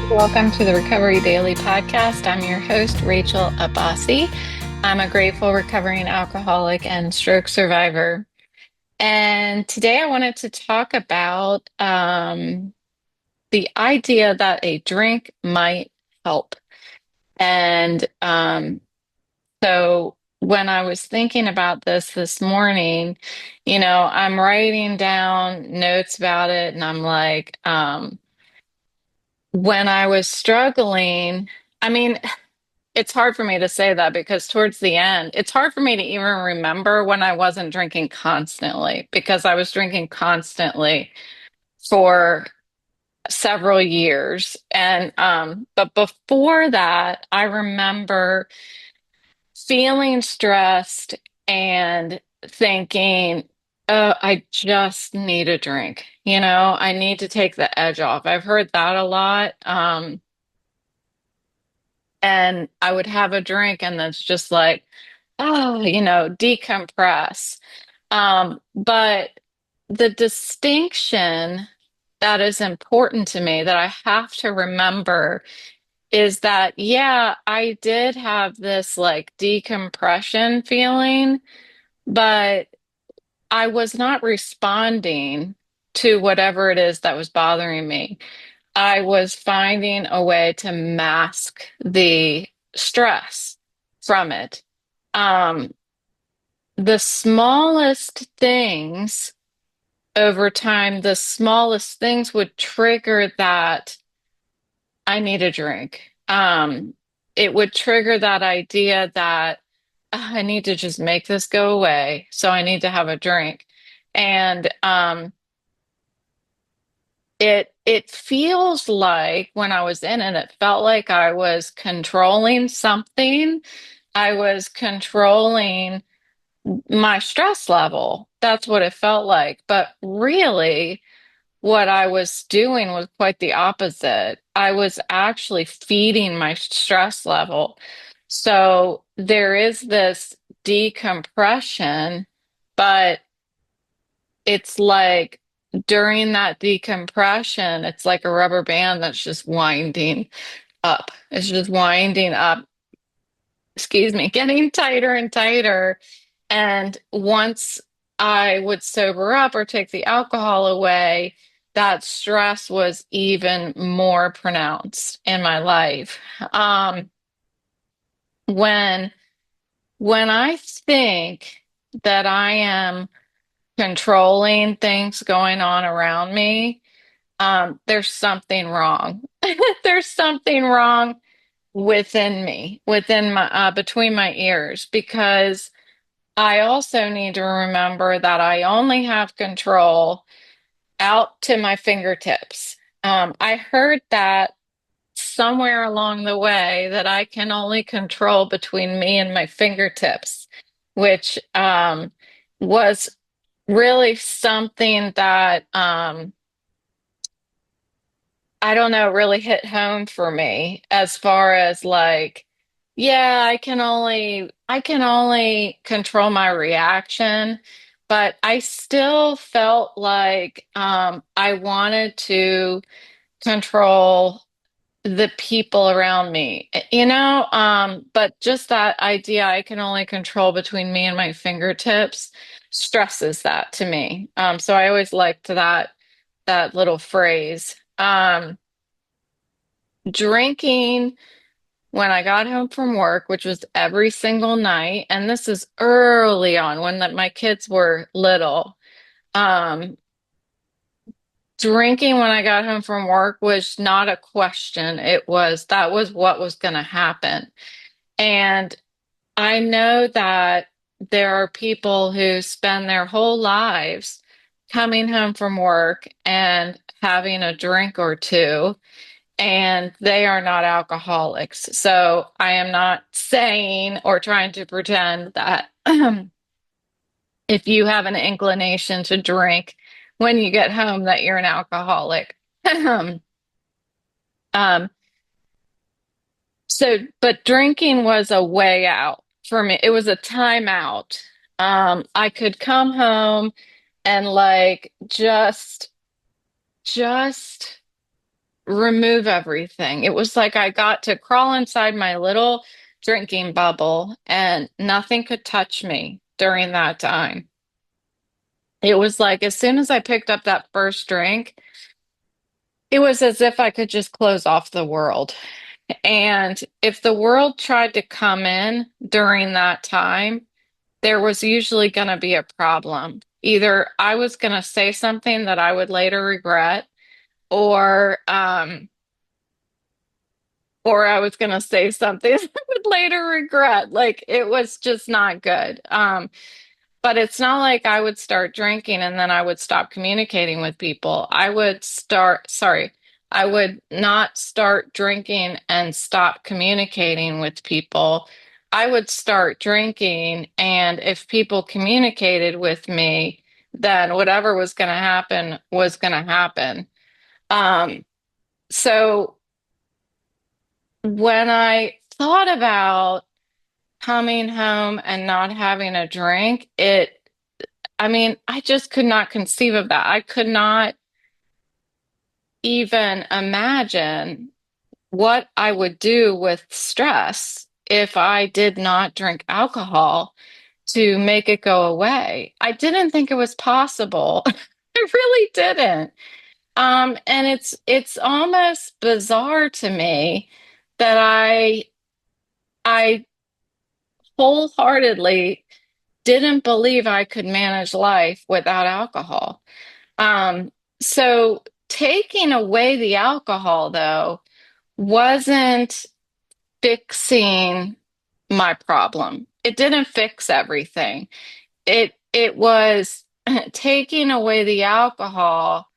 Welcome to the Recovery Daily podcast. I'm your host, Rachel Abbasi. I'm a grateful recovering alcoholic and stroke survivor. And today I wanted to talk about the idea that a drink might help. And so when I was thinking about this morning, I'm writing down notes about it, and I'm like, when I was struggling, I mean, it's hard for me to say that because towards the end, it's hard for me to even remember when I wasn't drinking constantly because I was drinking constantly for several years. And but before that, I remember feeling stressed and thinking, oh, I just need a drink. I need to take the edge off. I've heard that a lot. And I would have a drink and it's just like, oh, decompress. But the distinction that is important to me that I have to remember is that, yeah, I did have this like decompression feeling, but I was not responding to whatever it is that was bothering me. I was finding a way to mask the stress from it. Um, the smallest things over time, the smallest things would trigger that I need a drink. It would trigger that idea that I need to just make this go away, so I need to have a drink. And it feels like when I was in it, it felt like I was controlling something. I was controlling my stress level. That's what it felt like. But really, what I was doing was quite the opposite. I was actually feeding my stress level. So there is this decompression, but it's like during that decompression, it's like a rubber band that's just winding up. It's just winding up, excuse me, getting tighter and tighter. And once I would sober up or take the alcohol away, that stress was even more pronounced in my life. When when I think that I am controlling things going on around me, there's something wrong. There's something wrong within me, within my between my ears, because I also need to remember that I only have control out to my fingertips. I heard that somewhere along the way that I can only control between me and my fingertips, which was really something that I don't know, really hit home for me as far as like, yeah, I can only control my reaction, but I still felt like I wanted to control the people around me, but just that idea I can only control between me and my fingertips stresses that to me. So I always liked that little phrase. Drinking when I got home from work, which was every single night, and this is early on when my kids were little. Um, Drinking when I got home from work was not a question. That was what was going to happen. And I know that there are people who spend their whole lives coming home from work and having a drink or two, and they are not alcoholics. So I am not saying or trying to pretend that if you have an inclination to drink when you get home that you're an alcoholic. Um, but drinking was a way out for me. It was a timeout. I could come home and like just remove everything. It was like I got to crawl inside my little drinking bubble and nothing could touch me during that time. It was like as soon as I picked up that first drink, it was as if I could just close off the world. And if the world tried to come in during that time, there was usually going to be a problem. Either I was going to say something that I would later regret, or I was going to say something I would later regret. Like it was just not good. But it's not like I would start drinking and then I would stop communicating with people. I would not start drinking and stop communicating with people. I would start drinking, and if people communicated with me, then whatever was going to happen was going to happen. So when I thought about coming home and not having a drink, I mean, I just could not conceive of that. I could not even imagine what I would do with stress if I did not drink alcohol to make it go away. I didn't think it was possible. I really didn't. And it's almost bizarre to me that I wholeheartedly didn't believe I could manage life without alcohol. Um, so taking away the alcohol, though, wasn't fixing my problem. It didn't fix everything. It was taking away the alcohol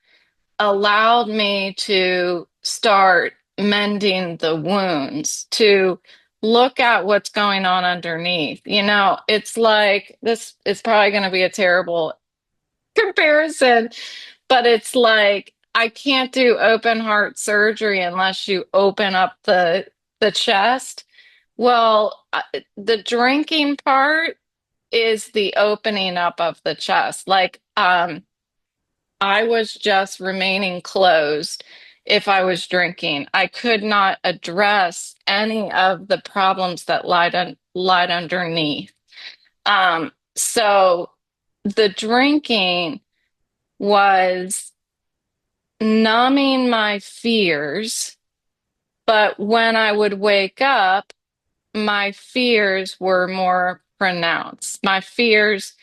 allowed me to start mending the wounds, to look at what's going on underneath. It's like this is probably going to be a terrible comparison, but it's like I can't do open heart surgery unless you open up the chest. Well, the drinking part is the opening up of the chest. Like I was just remaining closed if I was drinking. I could not address any of the problems that lied underneath. So the drinking was numbing my fears, but when I would wake up, my fears were more pronounced. My fears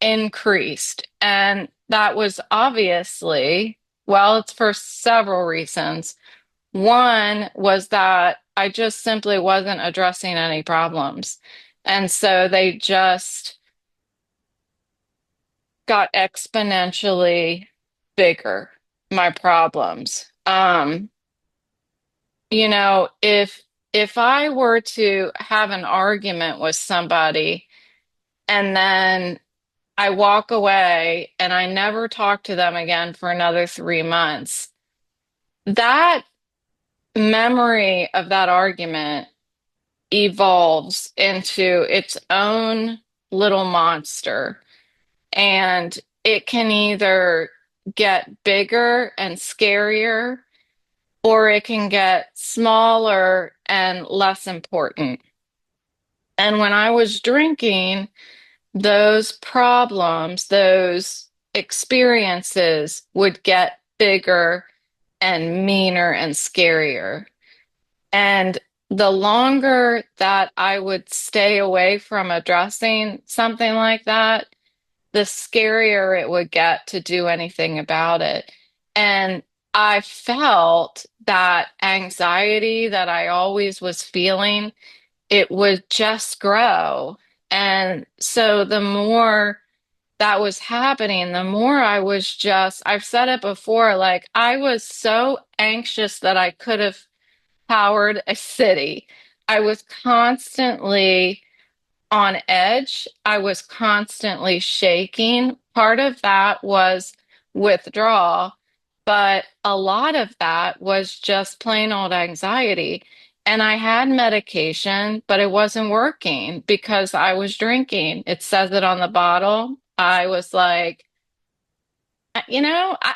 increased. And that was obviously, well, it's for several reasons. One was that I just simply wasn't addressing any problems. And so they just got exponentially bigger, my problems. If I were to have an argument with somebody and then I walk away and I never talk to them again for another 3 months, that memory of that argument evolves into its own little monster. And it can either get bigger and scarier, or it can get smaller and less important. And when I was drinking, those problems, those experiences would get bigger and meaner and scarier. And the longer that I would stay away from addressing something like that, the scarier it would get to do anything about it. And I felt that anxiety that I always was feeling, it would just grow. And so the more that was happening, the more I was just, I've said it before, like I was so anxious that I could have powered a city. I was constantly on edge. I was constantly shaking. Part of that was withdrawal, but a lot of that was just plain old anxiety. And I had medication, but it wasn't working because I was drinking. It says it on the bottle. I was like, you know, I,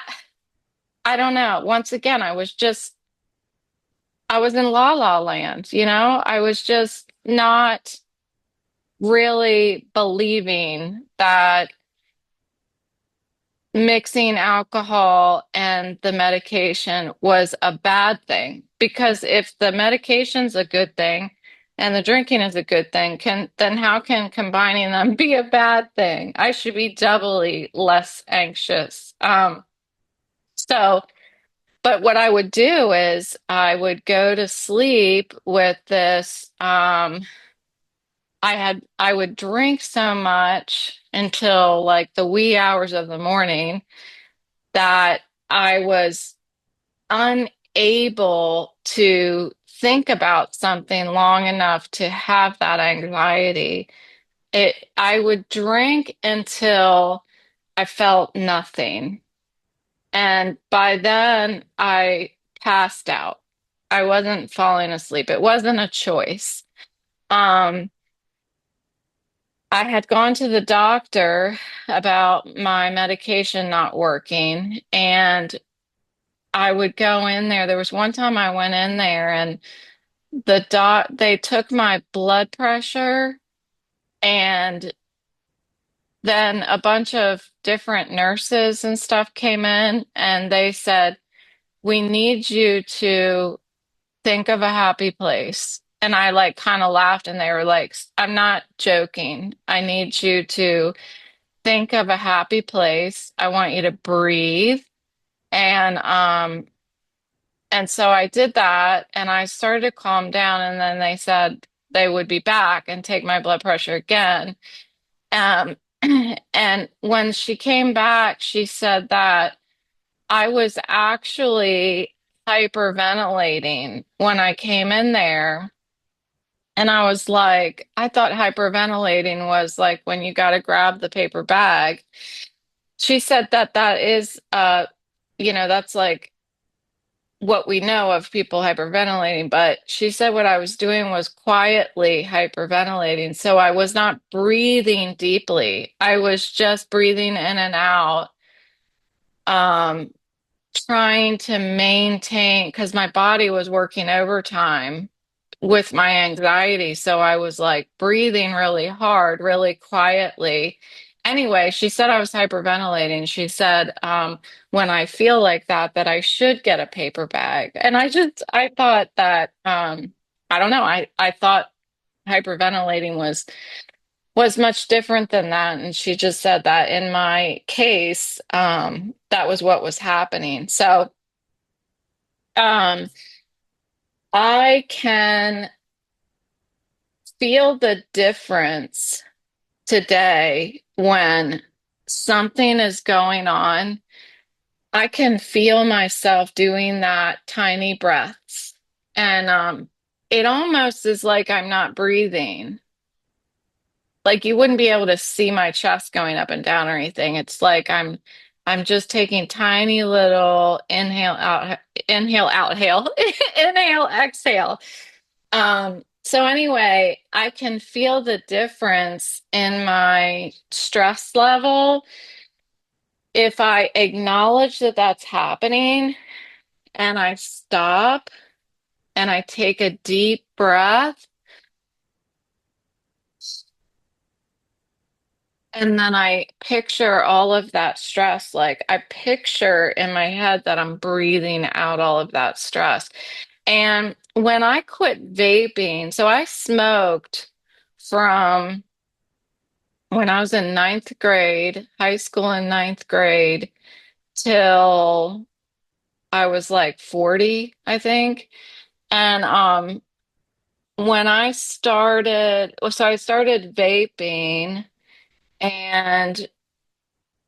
I don't know. Once again, I was just I was in la la land, I was just not really believing that mixing alcohol and the medication was a bad thing. Because if the medication's a good thing and the drinking is a good thing, then how can combining them be a bad thing? I should be doubly less anxious. So, but what I would do is I would go to sleep with this, I would drink so much until like the wee hours of the morning that I was unable to think about something long enough to have that anxiety. I would drink until I felt nothing. And by then I passed out. I wasn't falling asleep. It wasn't a choice. Um, I had gone to the doctor about my medication not working, and I would go in there. There was one time I went in there and they took my blood pressure, and then a bunch of different nurses and stuff came in and they said, "We need you to think of a happy place." And I like kind of laughed and they were like, "I'm not joking. I need you to think of a happy place. I want you to breathe." And and so I did that and I started to calm down, and then they said they would be back and take my blood pressure again. Um, and when she came back, she said that I was actually hyperventilating when I came in there. And I was like, I thought hyperventilating was like when you got to grab the paper bag. She said that that is, that's like what we know of people hyperventilating, but she said what I was doing was quietly hyperventilating. So I was not breathing deeply. I was just breathing in and out, um, trying to maintain, because my body was working overtime with my anxiety. So I was like breathing really hard, really quietly. Anyway, she said I was hyperventilating. She said, when I feel like that, that I should get a paper bag. And I thought that, I don't know, I thought hyperventilating was much different than that. And she just said that in my case, that was what was happening. So, um, I can feel the difference today when something is going on. I can feel myself doing that tiny breaths. And it almost is like I'm not breathing. Like you wouldn't be able to see my chest going up and down or anything. It's like I'm just taking tiny little inhale, out, hail, inhale, exhale. So anyway, I can feel the difference in my stress level if I acknowledge that that's happening and I stop and I take a deep breath and then I picture all of that stress. Like I picture in my head that I'm breathing out all of that stress. And when I quit vaping, so I smoked from when I was in ninth grade, high school in ninth grade, till I was like 40, I think. And when I started, so I started vaping, and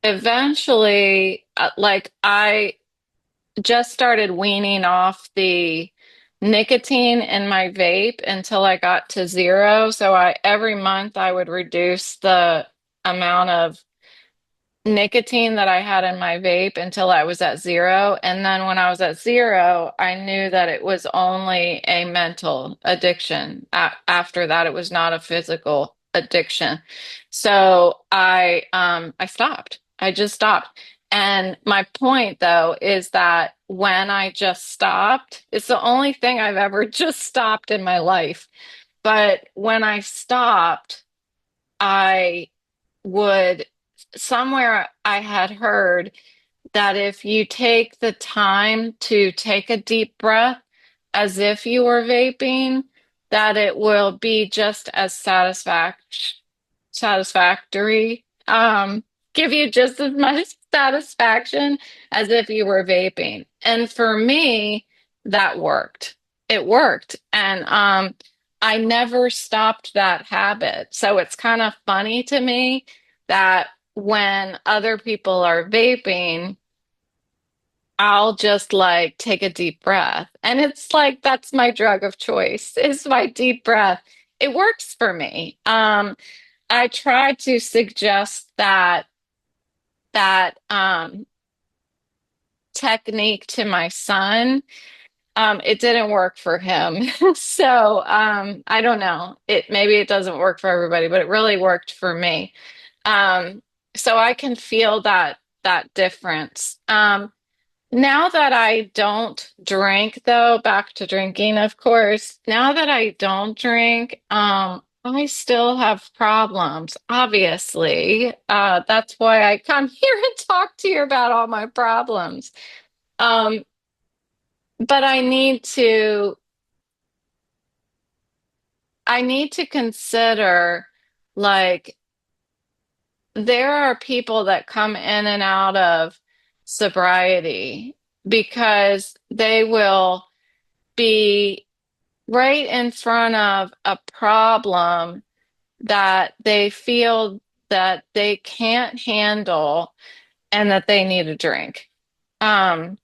eventually, like I just started weaning off the nicotine in my vape until I got to zero. So I every month I would reduce the amount of nicotine that I had in my vape until I was at zero. And then when I was at zero, I knew that it was only a mental addiction. After that, it was not a physical addiction. So I stopped. I just stopped. And my point though is that when I just stopped. It's the only thing I've ever just stopped in my life. But when I stopped, I would, somewhere I had heard that if you take the time to take a deep breath as if you were vaping, that it will be just as satisfactory, give you just as much satisfaction as if you were vaping. And for me, that worked. It worked. And I never stopped that habit. So it's kind of funny to me that when other people are vaping, I'll just like take a deep breath. And it's like that's my drug of choice, is my deep breath. It works for me. I try to suggest that technique to my son. It didn't work for him. So I don't know. Maybe it doesn't work for everybody, but it really worked for me. Um, so I can feel that difference. Now that I don't drink, though, back to drinking, of course, now that I don't drink, I still have problems, obviously. That's why I come here and talk to you about all my problems. Um, but I need to consider, like, there are people that come in and out of sobriety because they will be right in front of a problem that they feel that they can't handle and that they need a drink. Um,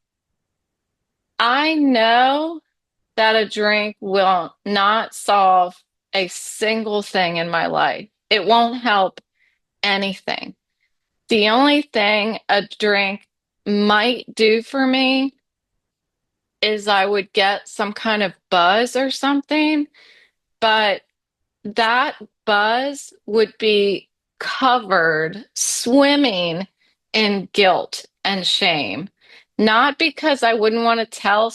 I know that a drink will not solve a single thing in my life. It won't help anything. The only thing a drink might do for me is I would get some kind of buzz or something, but that buzz would be covered, swimming in guilt and shame. Not because I wouldn't want to tell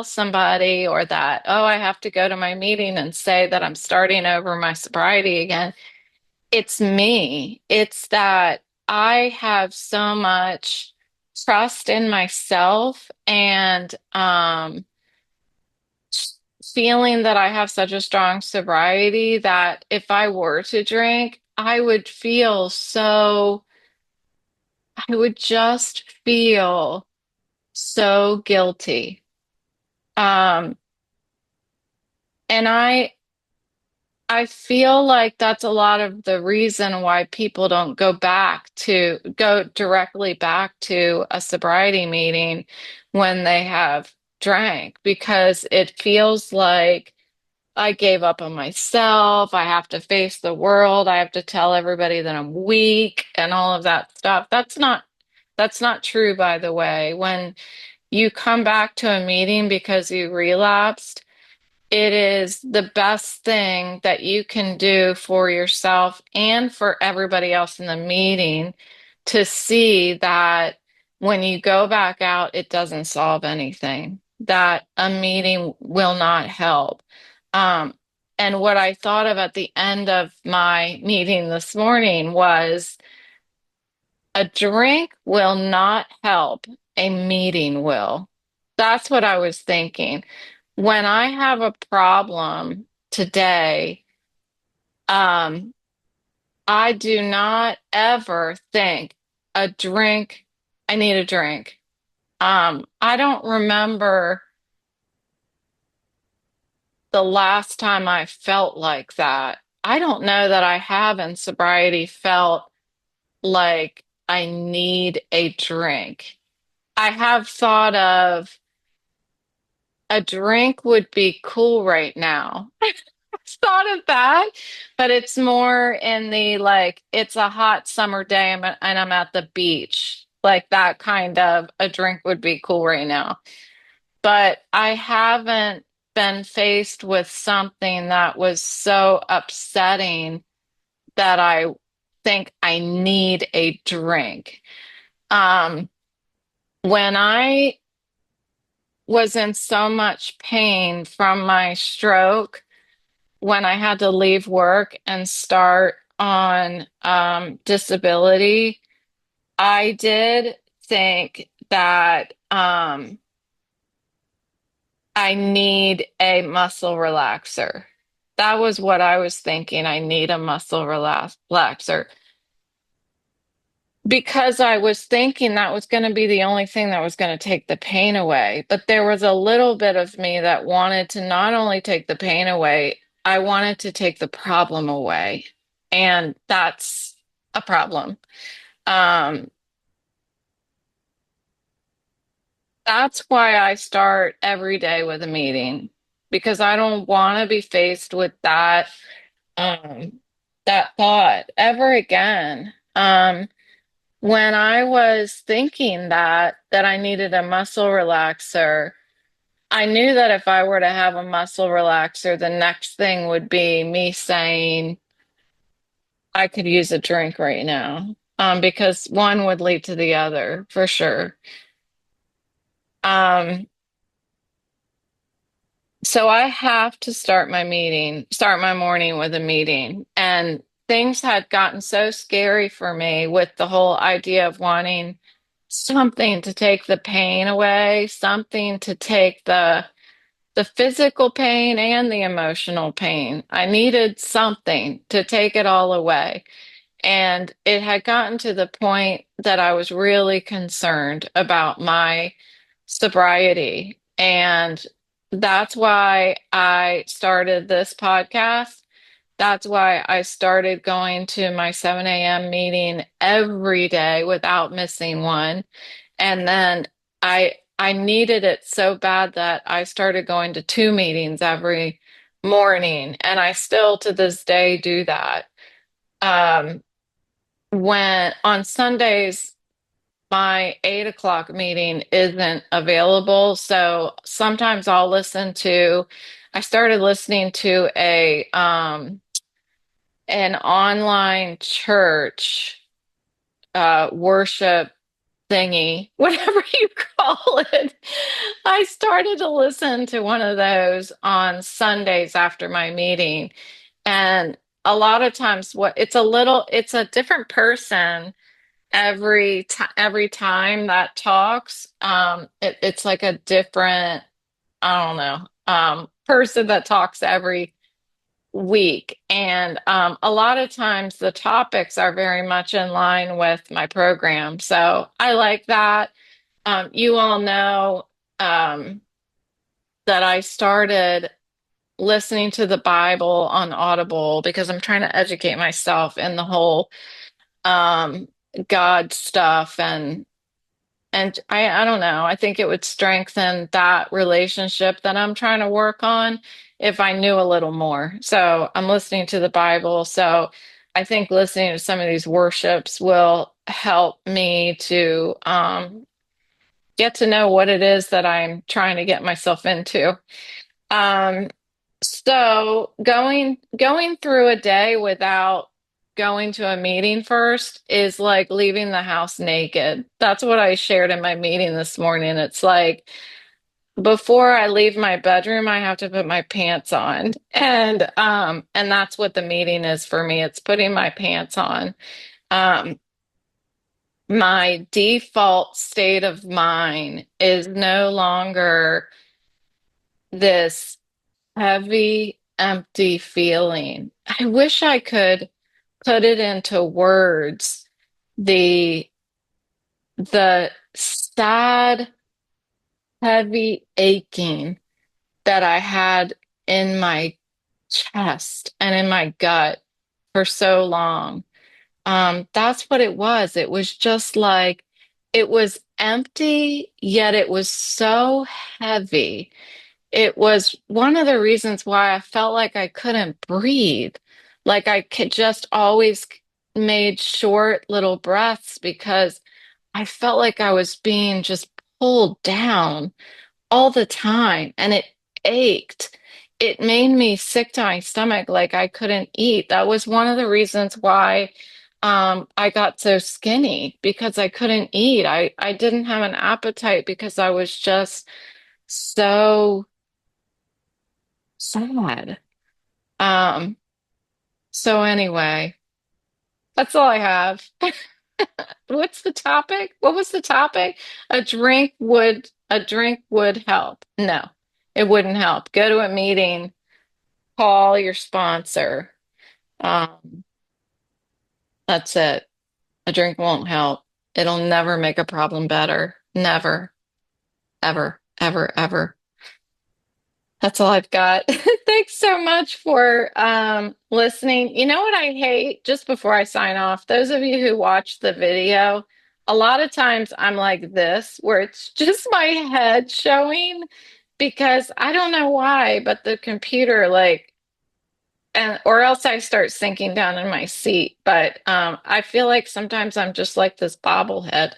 somebody, or that, oh, I have to go to my meeting and say that I'm starting over my sobriety again. It's me. It's that I have so much trust in myself and feeling that I have such a strong sobriety that if I were to drink, I would just feel so guilty. Um, and I feel like that's a lot of the reason why people don't go directly back to a sobriety meeting when they have drank, because it feels like I gave up on myself. I have to face the world. I have to tell everybody that I'm weak and all of that stuff. That's not true, by the way. When you come back to a meeting because you relapsed, it is the best thing that you can do for yourself and for everybody else in the meeting, to see that when you go back out, it doesn't solve anything, that a meeting will not help. Um, and what I thought of at the end of my meeting this morning was a drink will not help, a meeting will. That's what I was thinking. When I have a problem today, um, I do not ever think a drink, I need a drink. I don't remember the last time I felt like that. I don't know that I have in sobriety felt like I need a drink. I have thought of a drink would be cool right now. Thought of that, but it's more in the like, it's a hot summer day and I'm at the beach. Like that kind of a drink would be cool right now. But I haven't been faced with something that was so upsetting that I think I need a drink. Um, when I was in so much pain from my stroke when I had to leave work and start on disability. I did think that I need a muscle relaxer. That was what I was thinking. I need a muscle relaxer because I was thinking that was going to be the only thing that was going to take the pain away. But there was a little bit of me that wanted to not only take the pain away, I wanted to take the problem away. And that's a problem. Um, that's why I start every day with a meeting because I don't want to be faced with um, that thought ever again. When I was thinking that I needed a muscle relaxer, I knew that if I were to have a muscle relaxer, the next thing would be me saying I could use a drink right now. Because one would lead to the other for sure. Um, so I have to start my morning with a meeting. And things had gotten so scary for me with the whole idea of wanting something to take the pain away, something to take the physical pain and the emotional pain. I needed something to take it all away. And it had gotten to the point that I was really concerned about my sobriety. And that's why I started this podcast. That's why I started going to my 7 a.m. meeting every day without missing one. And then I needed it so bad that I started going to two meetings every morning. And I still to this day do that. Um, when on Sundays, my 8 o'clock meeting isn't available. So sometimes I started listening to an online church worship thingy, whatever you call it. I started to listen to one of those on Sundays after my meeting. And a lot of times it's a different person every time that talks. It's like a different, I don't know, person that talks every week. And a lot of times the topics are very much in line with my program. So I like that. You all know um, that I started listening to the Bible on Audible because I'm trying to educate myself in the whole um, God stuff and I don't know. I think it would strengthen that relationship that I'm trying to work on if I knew a little more. So I'm listening to the Bible. So I think listening to some of these worships will help me to get to know what it is that I'm trying to get myself into. Um, so going through a day without going to a meeting first is like leaving the house naked. That's what I shared in my meeting this morning. It's like before I leave my bedroom, I have to put my pants on. And that's what the meeting is for me. It's putting my pants on. Um my default state of mind is no longer this heavy, empty feeling. I wish I could put it into words. The the sad, heavy aching that I had in my chest and in my gut for so long. That's what it was. It was just like it was empty, yet it was so heavy. It was one of the reasons why I felt like I couldn't breathe. Like I could just always made short little breaths because I felt like I was being just pulled down all the time and it ached. It made me sick to my stomach, like I couldn't eat. That was one of the reasons why I got so skinny because I couldn't eat. I didn't have an appetite because I was just so sad. Um, so anyway, that's all I have. What's the topic? What was the topic? A drink would help. No, it wouldn't help. Go to a meeting, call your sponsor. Um, that's it. A drink won't help. It'll never make a problem better. Never, ever, ever, ever. That's all I've got. Thanks so much for listening. You know what I hate, just before I sign off, those of you who watch the video, a lot of times I'm like this, where it's just my head showing because I don't know why, but the computer like and or else I start sinking down in my seat. But I feel like sometimes I'm just like this bobblehead.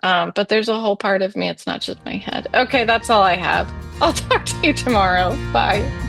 But there's a whole part of me, it's not just my head. Okay, that's all I have. I'll talk to you tomorrow. Bye.